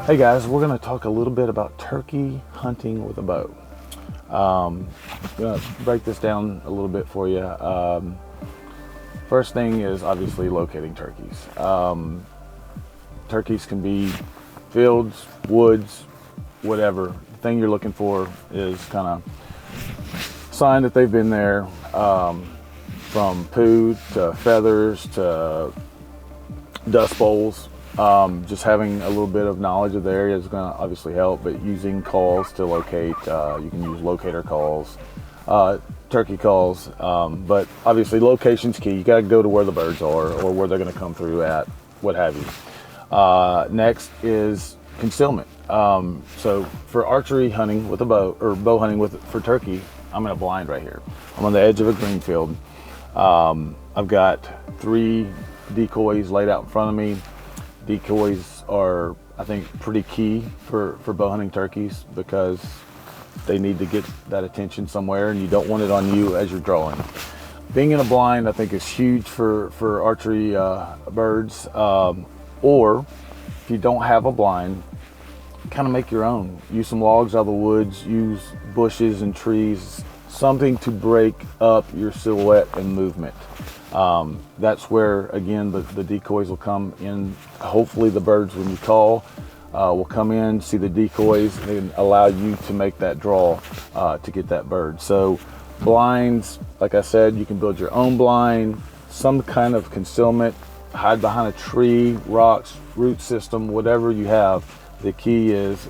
Hey guys, we're going to talk a little bit about turkey hunting with a bow. I'm going to break this down a little bit for you. First thing is obviously locating turkeys. Turkeys can be fields, woods, whatever. The thing you're looking for is kind of sign that they've been there, from poo to feathers to dust bowls. Just having a little bit of knowledge of the area is going to obviously help, but using calls to locate, you can use locator calls, turkey calls, but obviously location's key. You got to go to where the birds are or where they're going to come through at, what have you. Next is concealment. So for archery hunting with a bow, or bow hunting for turkey, I'm in a blind right here. I'm on the edge of a green field. I've got 3 decoys laid out in front of me. Decoys are, I think, pretty key for bow hunting turkeys because they need to get that attention somewhere and you don't want it on you as you're drawing. Being in a blind, I think, is huge for archery birds. Or if you don't have a blind, kind of make your own. Use some logs out of the woods, use bushes and trees, something to break up your silhouette and movement. That's where, again, the decoys will come in. Hopefully the birds, when you call, will come in, see the decoys, and allow you to make that draw to get that bird. So blinds, like I said, you can build your own blind, some kind of concealment, hide behind a tree, rocks, root system, whatever you have. The key is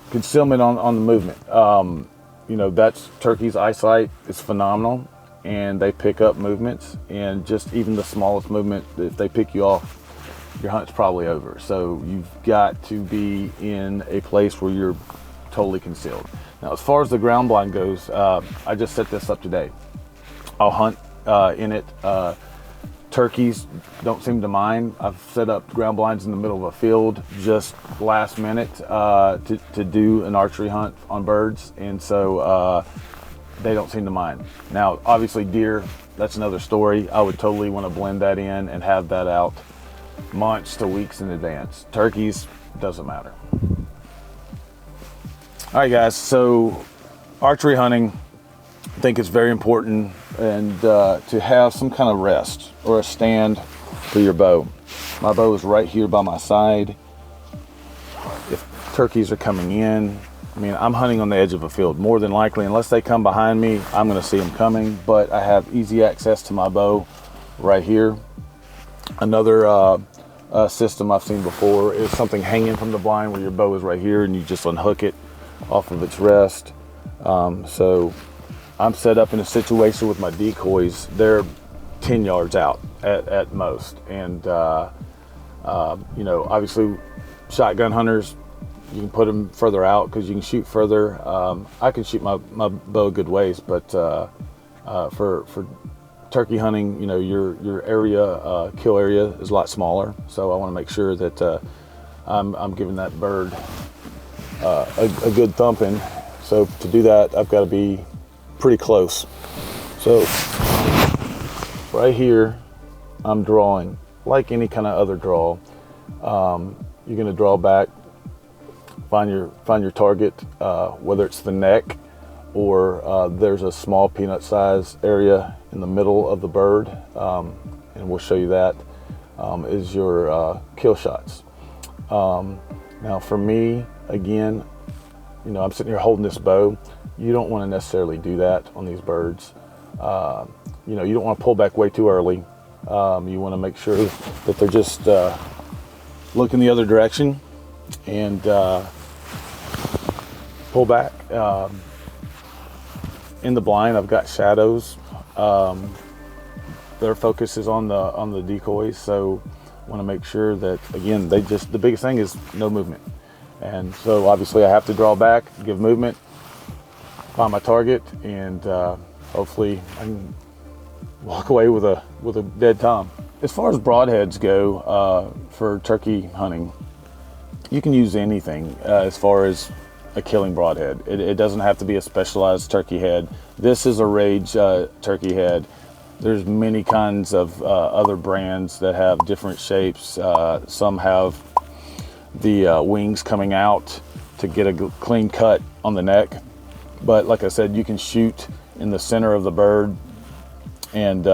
concealment on the movement. That's turkey's eyesight is phenomenal, and they pick up movements, and just even the smallest movement, if they pick you off, your hunt's probably over. So you've got to be in a place where you're totally concealed. Now, as far as the ground blind goes, I just set this up today. I'll hunt in it. Turkeys don't seem to mind. I've set up ground blinds in the middle of a field just last minute to do an archery hunt on birds, and so they don't seem to mind. Now, obviously deer, that's another story. I would totally want to blend that in and have that out months to weeks in advance. Turkeys, doesn't matter. All right, guys, so archery hunting, I think it's very important and to have some kind of rest or a stand for your bow. My bow is right here by my side. If turkeys are coming in, I mean, I'm hunting on the edge of a field. More than likely, unless they come behind me, I'm going to see them coming, but I have easy access to my bow right here. Another system I've seen before is something hanging from the blind where your bow is right here and you just unhook it off of its rest. So I'm set up in a situation with my decoys. They're 10 yards out at most. And, obviously shotgun hunters, you can put them further out because you can shoot further. I can shoot my bow a good ways, but for turkey hunting, your area, kill area is a lot smaller. So I want to make sure that I'm giving that bird a good thumping. So to do that, I've got to be pretty close. So right here, I'm drawing like any kind of other draw. You're going to draw back, find your target, whether it's the neck or there's a small peanut size area in the middle of the bird, and we'll show you that, is your kill shots. Now for me, again, I'm sitting here holding this bow. You don't want to necessarily do that on these birds. You don't want to pull back way too early. You want to make sure that they're just looking the other direction and pull back. In the blind, I've got shadows. Their focus is on the decoys, so want to make sure that, again, the biggest thing is no movement. And so obviously I have to draw back, give movement, find my target, and hopefully I can walk away with a dead tom. As far as broadheads go, for turkey hunting, you can use anything as far as a killing broadhead. It doesn't have to be a specialized turkey head. This is a Rage turkey head. There's many kinds of other brands that have different shapes. Some have the wings coming out to get a clean cut on the neck. But like I said, you can shoot in the center of the bird, and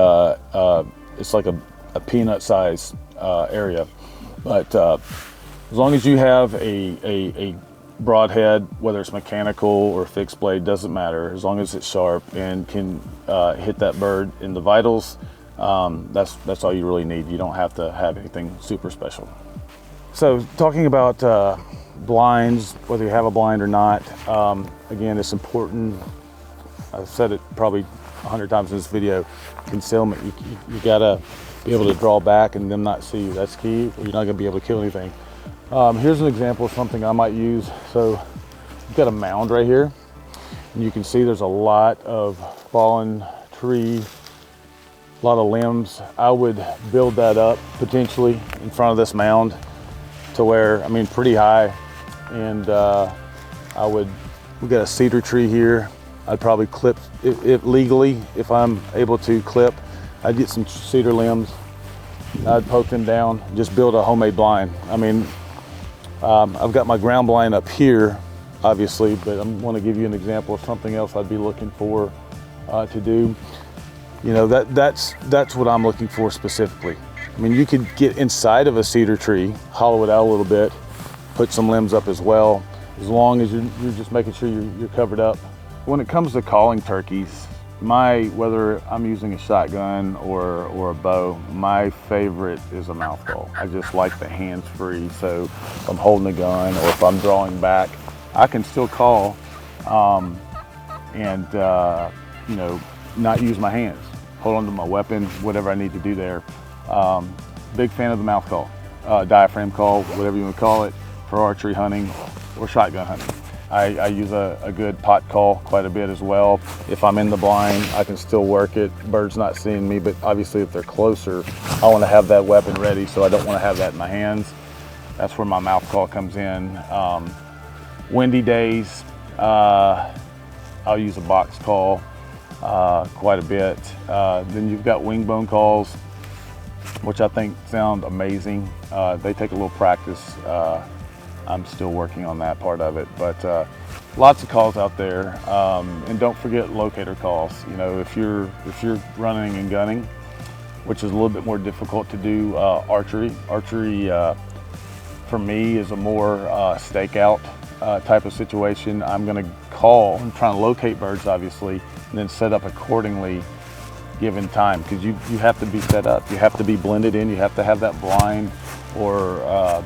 it's like a peanut size area. But as long as you have a broadhead, whether it's mechanical or fixed blade, doesn't matter, as long as it's sharp and can hit that bird in the vitals, that's all you really need. You don't have to have anything super special. So talking about blinds, whether you have a blind or not, again, it's important. I've said it probably 100 times in this video. Concealment, you gotta be able to draw back and them not see you. That's key, or you're not gonna be able to kill anything. Here's an example of something I might use. So you've got a mound right here, and you can see there's a lot of fallen tree, a lot of limbs. I would build that up potentially in front of this mound to where, I mean, pretty high. And we got a cedar tree here. I'd probably clip it legally, if I'm able to clip. I'd get some cedar limbs, I'd poke them down, just build a homemade blind. I mean, I've got my ground blind up here, obviously, but I want to give you an example of something else I'd be looking for to do. You know, that's what I'm looking for specifically. I mean, you could get inside of a cedar tree, hollow it out a little bit, put some limbs up as well, as long as you're just making sure you're covered up. When it comes to calling turkeys, whether I'm using a shotgun or a bow, my favorite is a mouth call. I just like the hands free. So if I'm holding a gun or if I'm drawing back, I can still call and you know, not use my hands. Hold onto my weapon, whatever I need to do there. Big fan of the mouth call, diaphragm call, whatever you want to call it, for archery hunting or shotgun hunting. I use a good pot call quite a bit as well. If I'm in the blind, I can still work it. Bird's not seeing me, but obviously if they're closer, I want to have that weapon ready, so I don't want to have that in my hands. That's where my mouth call comes in. Windy days, I'll use a box call quite a bit. Then you've got wing bone calls, which I think sound amazing. They take a little practice. I'm still working on that part of it, but lots of calls out there. And don't forget locator calls. You know, if you're running and gunning, which is a little bit more difficult to do archery. Archery for me is a more stakeout type of situation. I'm gonna call, I'm trying to locate birds obviously, and then set up accordingly given time, because you have to be set up, you have to be blended in, you have to have that blind or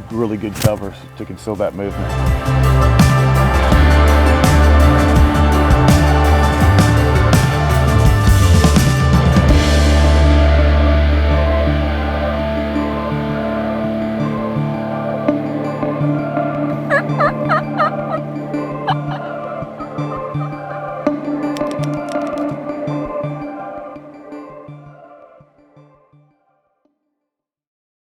really good cover to conceal that movement.